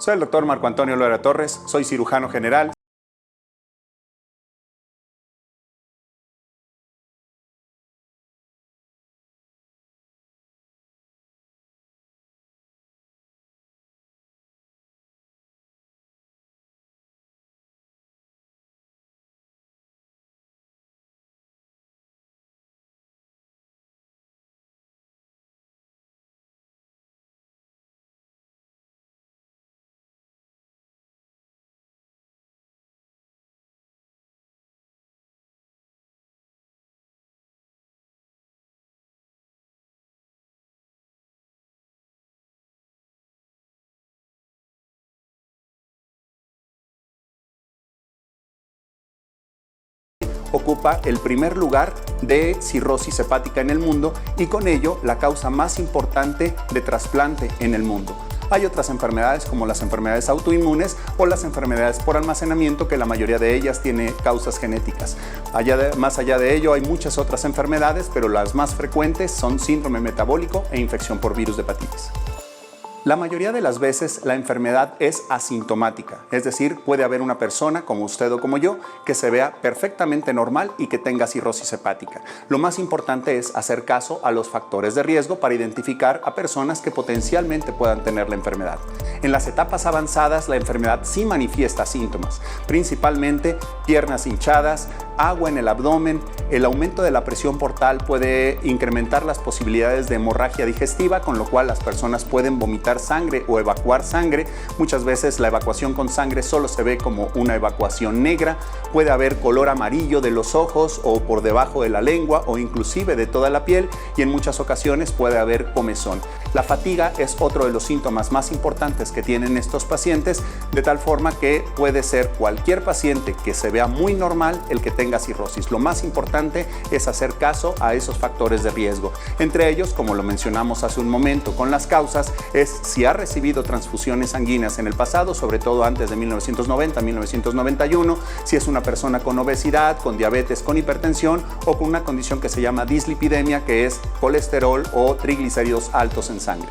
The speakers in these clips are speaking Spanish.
Soy el doctor Marco Antonio Loera Torres, soy cirujano general. Ocupa el primer lugar de cirrosis hepática en el mundo y con ello la causa más importante de trasplante en el mundo. Hay otras enfermedades como las enfermedades autoinmunes o las enfermedades por almacenamiento, que la mayoría de ellas tiene causas genéticas. Más allá de ello hay muchas otras enfermedades, pero las más frecuentes son síndrome metabólico e infección por virus de hepatitis. La mayoría de las veces la enfermedad es asintomática, es decir, puede haber una persona como usted o como yo que se vea perfectamente normal y que tenga cirrosis hepática. Lo más importante es hacer caso a los factores de riesgo para identificar a personas que potencialmente puedan tener la enfermedad. En las etapas avanzadas la enfermedad sí manifiesta síntomas, principalmente piernas hinchadas, agua en el abdomen, el aumento de la presión portal puede incrementar las posibilidades de hemorragia digestiva, con lo cual las personas pueden vomitar sangre o evacuar sangre. Muchas veces la evacuación con sangre solo se ve como una evacuación negra. Puede haber color amarillo de los ojos o por debajo de la lengua o inclusive de toda la piel, y en muchas ocasiones puede haber comezón. La fatiga es otro de los síntomas más importantes que tienen estos pacientes, de tal forma que puede ser cualquier paciente que se vea muy normal el que tenga cirrosis. Lo más importante es hacer caso a esos factores de riesgo. Entre ellos, como lo mencionamos hace un momento con las causas, es si ha recibido transfusiones sanguíneas en el pasado, sobre todo antes de 1990-1991, si es una persona con obesidad, con diabetes, con hipertensión o con una condición que se llama dislipidemia, que es colesterol o triglicéridos altos en sangre.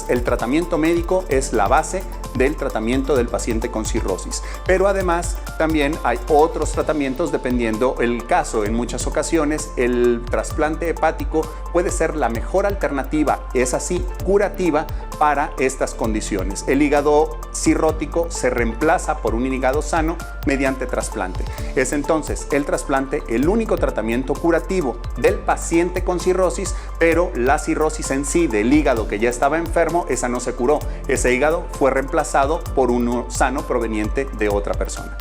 El tratamiento médico es la base del tratamiento del paciente con cirrosis, pero además también hay otros tratamientos dependiendo el caso. En muchas ocasiones el trasplante hepático puede ser la mejor alternativa, es así, curativa, para estas condiciones. El hígado cirrótico se reemplaza por un hígado sano mediante trasplante. Es entonces el trasplante el único tratamiento curativo del paciente con cirrosis, pero la cirrosis en sí del hígado que ya estaba enfermo, esa no se curó. Ese hígado fue reemplazado por uno sano proveniente de otra persona.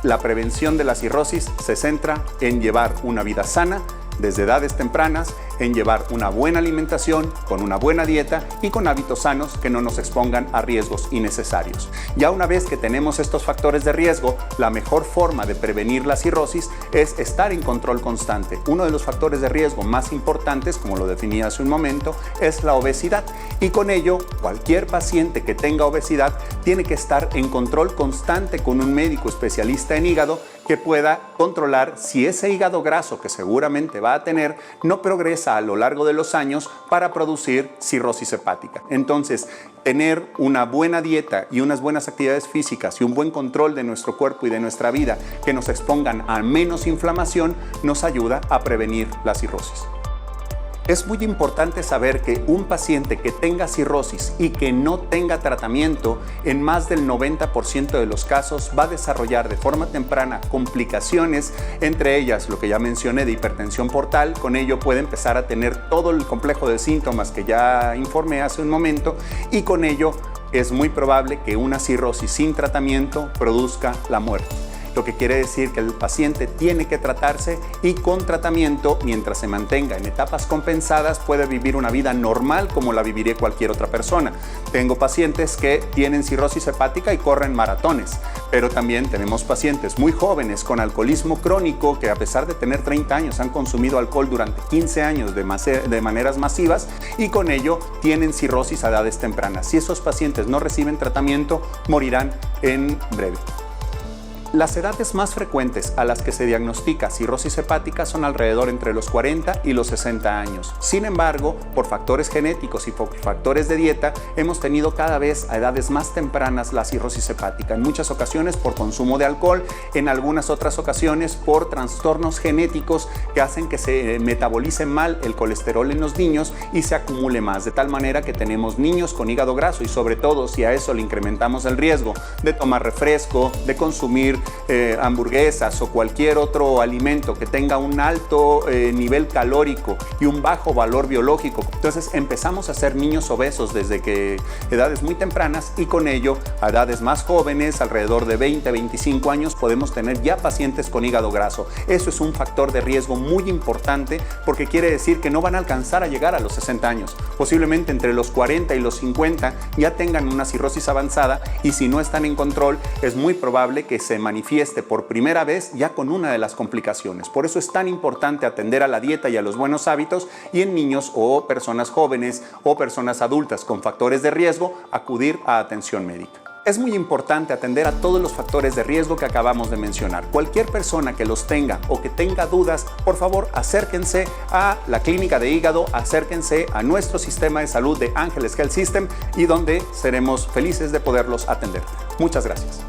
La prevención de la cirrosis se centra en llevar una vida sana desde edades tempranas, en llevar una buena alimentación, con una buena dieta y con hábitos sanos que no nos expongan a riesgos innecesarios. Ya una vez que tenemos estos factores de riesgo, la mejor forma de prevenir la cirrosis es estar en control constante. Uno de los factores de riesgo más importantes, como lo definí hace un momento, es la obesidad, y con ello cualquier paciente que tenga obesidad tiene que estar en control constante con un médico especialista en hígado que pueda controlar si ese hígado graso que seguramente va a tener no progresa a lo largo de los años para producir cirrosis hepática. Entonces, tener una buena dieta y unas buenas actividades físicas y un buen control de nuestro cuerpo y de nuestra vida que nos expongan a menos inflamación nos ayuda a prevenir la cirrosis. Es muy importante saber que un paciente que tenga cirrosis y que no tenga tratamiento, en más del 90% de los casos va a desarrollar de forma temprana complicaciones, entre ellas lo que ya mencioné de hipertensión portal. Con ello puede empezar a tener todo el complejo de síntomas que ya informé hace un momento, y con ello es muy probable que una cirrosis sin tratamiento produzca la muerte. Lo que quiere decir que el paciente tiene que tratarse, y con tratamiento, mientras se mantenga en etapas compensadas, puede vivir una vida normal como la viviría cualquier otra persona. Tengo pacientes que tienen cirrosis hepática y corren maratones, pero también tenemos pacientes muy jóvenes con alcoholismo crónico que, a pesar de tener 30 años, han consumido alcohol durante 15 años de maneras masivas, y con ello tienen cirrosis a edades tempranas. Si esos pacientes no reciben tratamiento, morirán en breve. Las edades más frecuentes a las que se diagnostica cirrosis hepática son alrededor entre los 40 y los 60 años. Sin embargo, por factores genéticos y por factores de dieta, hemos tenido cada vez a edades más tempranas la cirrosis hepática. En muchas ocasiones por consumo de alcohol, en algunas otras ocasiones por trastornos genéticos que hacen que se metabolice mal el colesterol en los niños y se acumule más, de tal manera que tenemos niños con hígado graso, y sobre todo si a eso le incrementamos el riesgo de tomar refresco, de consumir hamburguesas o cualquier otro alimento que tenga un alto nivel calórico y un bajo valor biológico. Entonces empezamos a ser niños obesos desde edades muy tempranas, y con ello a edades más jóvenes, alrededor de 20-25 años, podemos tener ya pacientes con hígado graso. Eso es un factor de riesgo muy importante, porque quiere decir que no van a alcanzar a llegar a los 60 años. Posiblemente entre los 40 y los 50 ya tengan una cirrosis avanzada, y si no están en control es muy probable que se manifieste por primera vez ya con una de las complicaciones. Por eso es tan importante atender a la dieta y a los buenos hábitos, y en niños o personas jóvenes o personas adultas con factores de riesgo acudir a atención médica. Es muy importante atender a todos los factores de riesgo que acabamos de mencionar. Cualquier persona que los tenga o que tenga dudas, por favor acérquense a la clínica de hígado, acérquense a nuestro sistema de salud de Ángeles Health System, y donde seremos felices de poderlos atender. Muchas gracias.